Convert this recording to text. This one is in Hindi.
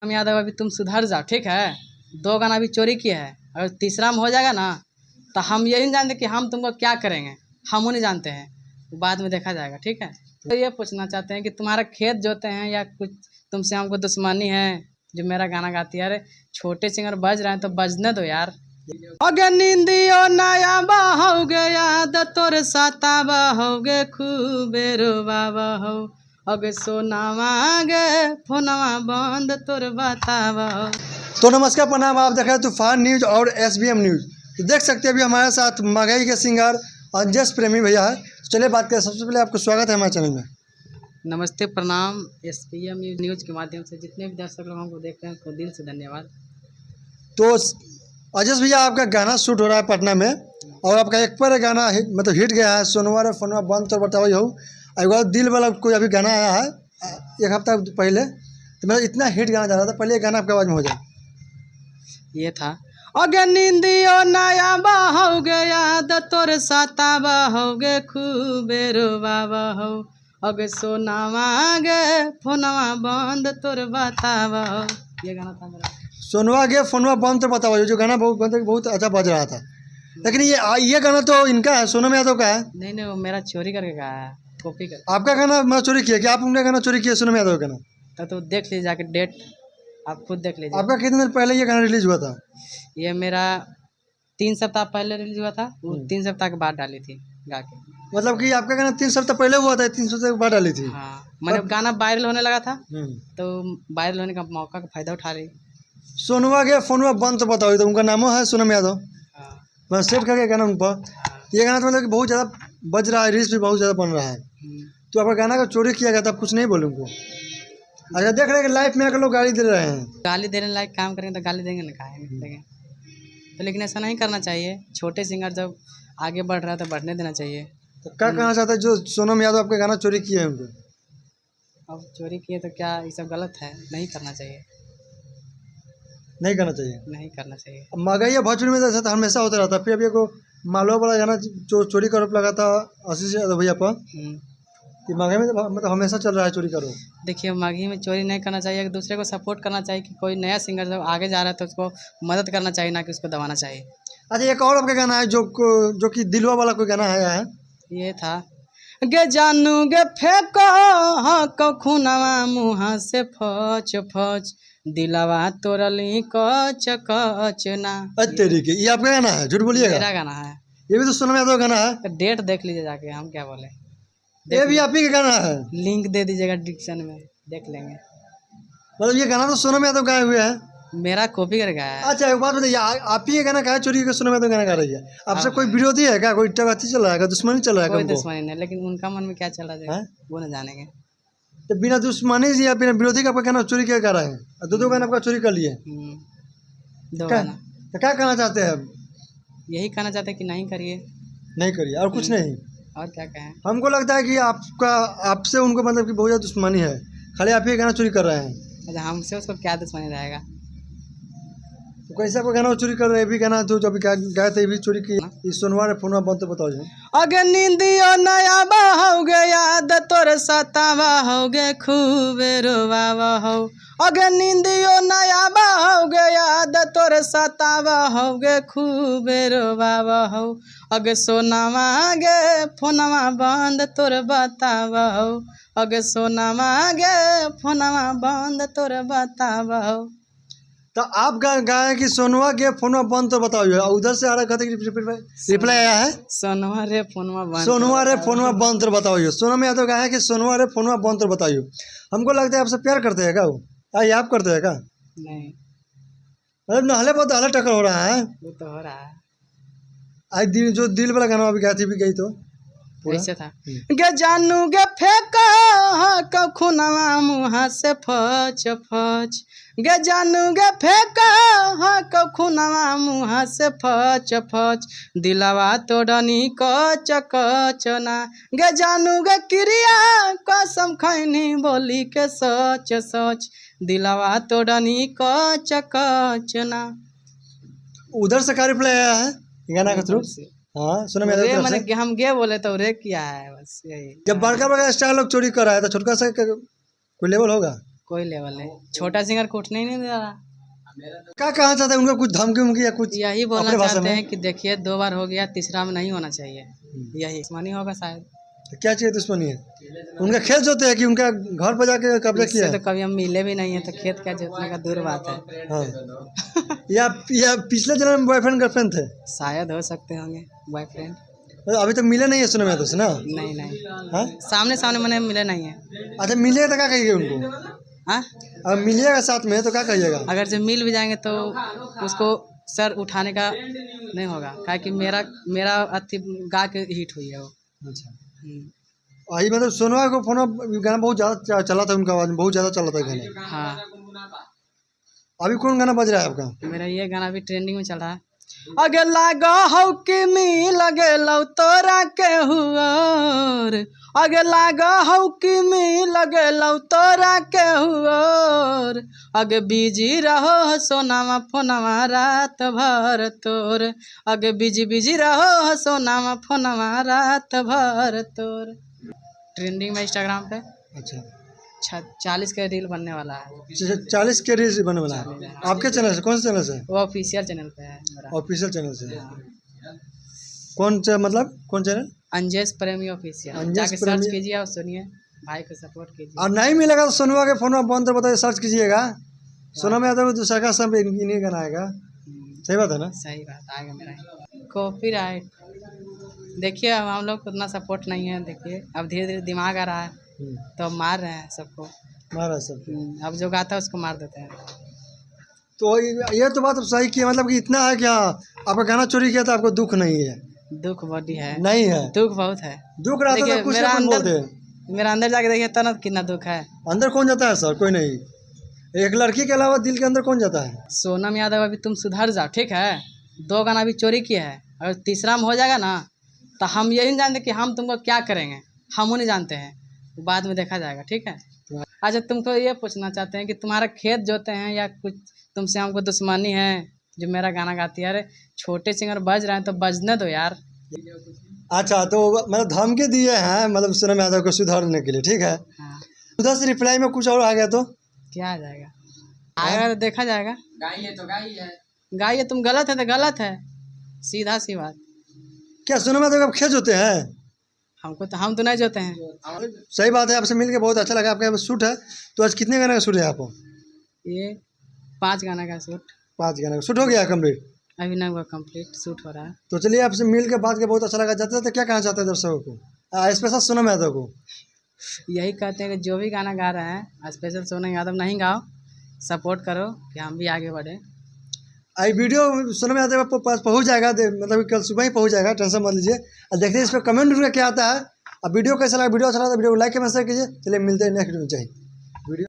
हम यादव अभी तुम सुधर जाओ, ठीक है। 2 गाना अभी चोरी किया है, अगर तीसरा में हो जाएगा ना तो हम यही नहीं जानते कि हम तुमको क्या करेंगे, हम नहीं जानते हैं, बाद में देखा जाएगा, ठीक है। तो ये पूछना चाहते हैं कि तुम्हारा खेत जोते हैं या कुछ तुमसे हमको दुश्मनी है जो मेरा गाना गाती है। अरे छोटे सिंगर बज रहे हैं तो बजने दो यार। अगे नींदियो नया बहोगे याद तोर साता बहोगे खूबे रोबाबा हो। अगे सोनावा गे फोनवा बंद तोर बतावा। तो नमस्कार प्रणाम, आप देख रहे हैं तूफान न्यूज और SBM न्यूज। तो देख सकते हैं अभी हमारे साथ महंगाई के सिंगर अंजस प्रेमी भैया है। चलिए बात करें, सबसे पहले आपको स्वागत है हमारे चैनल में। नमस्ते प्रणाम। SBM न्यूज के माध्यम से जितने भी दर्शक लोगों को देख रहे हैं उनको दिल से धन्यवाद। तो अंजस भैया, आपका गाना शूट हो रहा है पटना में और आपका एक पर गाना मतलब हिट गया है, सोनवा रे फोनवा बंद तो बताओ हो। एक बार दिल वाला कोई अभी गाना आया है 1 हफ्ता पहले, तो मैं इतना हिट गाना जा रहा था, पहले गाना आपके आवाज़ में हो जाए। ये था अगे नींदियो नया बहोगे याद तोर साता बहोगे खूबे रोबाबा हो। अगे सोनावा गे फोनवा बंद तोर बतावा हो। ये गाना था मेरा। सोनवा गे फोनवा बंद तो बताओ, जो गाना बहुत अच्छा बज रहा था। लेकिन ये गाना तो इनका है, सोनम यादव का है। नहीं, वो मेरा चोरी करके गाया है, कॉपी कर। आपका गाना मैं चोरी किया, क्या आप उनका गाना चोरी किया सोनम यादव का गाना? तो देख लीजिए जाके, डेट आप खुद देख लीजिए। आपका कितने दिन पहले ये गाना रिलीज हुआ था? ये मेरा 3 सप्ताह पहले रिलीज हुआ था, वो 3 सप्ताह के बाद डाली थी गा के। मतलब कि आपका गाना 3 सप्ताह पहले हुआ था, 3 सप्ताह के बाद डाली थी। हाँ, मैंने गाना वायरल होने लगा था तो तो वायरल होने का मौका का फायदा उठा रही। सोनवा के फोनवा बंद तो बताओ, तो उनका नाम है सोनम यादव। हाँ, मैं सेट करके गाना उन पर, ये गाना तो मतलब कि बहुत ज़्यादा बज रहा है, रील्स भी बहुत ज़्यादा बन रहा है। तो आपका गाना का चोरी किया गया था, आप कुछ नहीं बोले उनको? अच्छा, देख रहे हैं कि लाइफ में आकर लोग गाली दे रहे हैं। गाली देने लायक काम करेंगे तो गाली देंगे ना, काहे देंगे। तो लेकिन ऐसा नहीं करना चाहिए, छोटे सिंगर जब आगे बढ़ रहा है तो बढ़ने देना चाहिए। तो क्या कहना चाहता है जो सोनम यादव आपका गाना चोरी किए हैं उनको? अब चोरी किए तो क्या ये सब गलत है, नहीं करना चाहिए, नहीं करना चाहिए। नहीं करना चाहिए। अब महंगाई या भोजपुरी में तो ऐसा तो हमेशा होता रहता है। फिर अभी को मालवा वाला गाना जो चोरी करो लगा था आशीष यादव भैया पर, कि महंगाई में तो मतलब हमेशा चल रहा है चोरी करो। देखिए, माघी में चोरी नहीं करना चाहिए, एक दूसरे को सपोर्ट करना चाहिए कि कोई नया सिंगर जब आगे जा रहा है तो उसको मदद करना चाहिए, ना कि उसको दबाना चाहिए। अच्छा, एक और आपका गाना है जो कि दिलवा वाला कोई गाना आया है। ये था गे जानू गे फेंको हक खूनवा मुँह से फच फच दिलवा तोरली कच कच ना। तेरी के, ये आपका गाना है? झूठ बोलिएगा, मेरा गाना है। ये भी तो सोनम यादव का गाना है। तो डेट देख लीजिए जाके, हम क्या बोले। ये भी आप ही का गाना है? लिंक दे दीजिएगा डिस्क्रिप्शन में, देख लेंगे। मतलब ये गाना तो सोनम यादव गाए हुए हैं? मेरा कॉपी कर गाया है। अच्छा, एक बात बताइए, आप ही ये गाना गाए चोरी के सोनम यादव गाना गा रही है? आपसे कोई विरोधी है क्या? कोई टगती चल रहा है क्या? दुश्मनी चल रहा है? कोई दुश्मनी नहीं, लेकिन उनका मन में क्या चल रहा है वो न जानेंगे। तो बिना दुश्मनी से या बिना विरोधी का आपका गाना चोरी क्या कर रहे हैं? दो गाना आपका चोरी कर लिए। 2 गाना। तो क्या कहना चाहते हैं? यही कहना चाहते हैं कि नहीं करिए, नहीं करिए और कुछ नहीं। और क्या कहें। हमको लगता है कि आपसे उनको मतलब कि बहुत ज़्यादा दुश्मनी है, खाली आप ही गाना चोरी कर रहे हैं। अच्छा, हमसे उसको क्या दुश्मनी रहेगा। तो कैसे आपका गाना चोरी कर रहे हैं? भी गाना जो अभी गाए थे भी चोरी की, सोनवा रे फोनवा बंद तो बताओ जी। अगे नींदियो नया बहोगे याद तोर साता बहोगे खूबे रोबाबा हो। अगे नींदियो नया बहोगे याद तोर साता बहोगे खूबे रोबाबा हो। अगे सोनावा गे फोनवा बंद तोर बतावा हो। अगे सोनावा गे फोनवा बंद तोर बतावा हो। तो आप गाए कि सोनवा के फोनवा बंद तो बताओ, और उधर से आ रहा कहते रिप्लाई आया है सोनवा रे फोनवा बंद, सोनवा रे फोनवा बंद तो बताओ। सोनम यादव गाया कि सोनवा रे फोनवा बंद तो बताइए। हमको लगता है आपसे प्यार करते हैं क्या वो? ये आप करते हैं क्या? नहीं, मतलब नहले बहुत हले टक्कर हो रहा है। वो तो हो रहा है। आज जो दिल वाला गाना अभी गाती भी गई तो ऐसे था गे जानू गे फेंको हक खूनवा मुँह से फच फच। गे जानू गे फेंको हक खूनवा मुँह से फच फच दिलवा तोड़नी कच कच ना। गे जानू गे क्रिया कसम खैनी बोली के सच सच दिलवा तोड़नी कच कच ना। उधर से क्या रिप्लाई आया है गाना के थ्रू? हाँ, सोनम यादव की तरफ से। मैंने हम गे बोले तो रे किया है, बस यही। जब बड़का बड़का स्टार लोग चोरी कर रहा है तो छोटका सा कोई लेवल होगा? कोई लेवल नहीं, छोटा सिंगर को उठने ही नहीं दे रहा। क्या कहना चाहते हैं, उनका कुछ धमकी उमकी या कुछ यही बोलना अपने भाषा चाहते में? हैं कि देखिए 2 बार हो गया, तीसरा में नहीं होना चाहिए। यही दुश्मनी होगा शायद। तो क्या चाहिए दुश्मनी है? उनका खेत जोते हैं कि उनका घर पर जाके कब्जा किया इससे है? तो कभी हम मिले भी नहीं है, तो खेत क्या जोतने का दूर बात है। हाँ। या पिछले जन्म में बॉयफ्रेंड गर्लफ्रेंड थे? शायद हो सकते होंगे बॉयफ्रेंड। अभी तक मिले नहीं है सुने में तो ना? नहीं नहीं, हाँ? सामने सामने मैंने मिले नहीं है। अच्छा मिलेगा तो क्या कहिएगा उनको? हाँ, अब मिलिएगा साथ में तो क्या कहिएगा? अगर जब मिल भी जाएंगे तो उसको सर उठाने का नहीं होगा, क्या कि मेरा अति गा के हिट हुई है वो। अच्छा। हम्म। आई मतलब सोनवा को फोन गाना बहुत ज़्यादा चला था, उनका आवाज़ में बहुत ज़्यादा चला था गाना। हाँ, अभी कौन गाना बज रहा है आपका? मेरा ये गाना भी ट्रेंडिंग में चल रहा है। अगे लागा हौ कि मी लगे लौ तोरा के हुआर, अगे लागा हौ कि मी लगे लौ तोरा के हुआर, अगे बिजी रहो सोनामा फोनामा रात भर तोर, अगे बिजी रहो सोनामा फोनामा रात भर तोर। ट्रेंडिंग में इंस्टाग्राम पे अच्छा 40 का रील बनने वाला है। 40 के रील्स बनने वाला है आपके चैनल से? कौन से चैनल से? वो ऑफिशियल चैनल पे है मेरा। ऑफिशियल चैनल से? कौन सा मतलब कौन चैनल? अंजेश प्रेमी ऑफिशियल, अंजेश जाके सर्च प्रेमी। कीजिए और सुनिए, भाई को सपोर्ट कीजिए। और नहीं मिलेगा तो सोनवा के फोन में बंद तो बताइए, सर्च कीजिएगा। सोनम यादव दूसरा का सब इन्हीं गाना आएगा। सही बात है ना? सही बात, आएगा मेरा। कॉपीराइट देखिए, अब हम लोग को उतना सपोर्ट नहीं है। देखिए अब धीरे धीरे दिमाग आ रहा है, तो अब मार रहे हैं सबको। महाराज सब। अब जो गाता है उसको मार देते हैं। तो ये तो बात सही की है, मतलब कि इतना है कि हाँ आपका गाना चोरी किया तो आपको दुख नहीं है? दुख बॉडी है, नहीं है? दुख बहुत है। दुख रहता देखिए तो कुछ मेरा अपन अंदर, बोलते हैं। मेरा अंदर जाके देखिए तना कितना दुख है। अंदर कौन जाता है सर? कोई नहीं। एक लड़की के अलावा दिल के अंदर कौन जाता है? सोनम यादव अभी तुम सुधर जाओ, ठीक है? 2 गाना अभी चोरी किया है, अगर तीसरा में हो जाएगा ना तो हम यही नहीं जानते कि हम तुमको क्या करेंगे। हम नहीं जानते हैं, बाद में देखा जाएगा, ठीक है? अच्छा तुमको ये पूछना चाहते हैं कि तुम्हारा खेत जोते हैं या कुछ तुमसे हमको दुश्मनी है जो मेरा गाना गाती है? अरे छोटे सिंगर बज रहे हैं तो बजने दो यार। अच्छा तो मतलब धमकी दिए हैं मतलब सोनम यादव को सुधारने के लिए, ठीक है? हाँ, उधर से रिप्लाई में कुछ और आ गया तो क्या आ जाएगा? आएगा तो देखा जाएगा। गाइए तो गाइए, गाइए, तुम गलत है तो गलत है, सीधा सी बात। क्या सोनम यादव का खेत होते हैं? हमको तो हम तो नहीं जोते हैं। सही बात है, आपसे मिलके बहुत अच्छा लगा। आपका शूट है तो आज कितने गाने का शूट है आपको? ये 5 गाना का शूट 5 गाने का शूट हो गया कंप्लीट? अभी नहीं हुआ कंप्लीट, शूट हो रहा है। तो चलिए आपसे मिल के बात के बहुत अच्छा लगा। जाते जाते क्या कहना चाहते हैं दर्शकों को, स्पेशल सोनम यादव को? यही कहते हैं कि जो भी गाना गा रहे हैं स्पेशल सोनम यादव नहीं गाओ, सपोर्ट करो कि हम भी आगे बढ़े। आई वीडियो सोनम यादव के पास पहुंच जाएगा, मतलब कल सुबह ही पहुंच जाएगा, टेंशन मत लीजिए। और देखते हैं इस पर कमेंट क्या आता है। अब वीडियो कैसा लगा, वीडियो अच्छा लगा तो वीडियो को लाइक कमेंट शेयर कीजिए। चलिए मिलते हैं नेक्स्ट वीडियो में। चाहिए।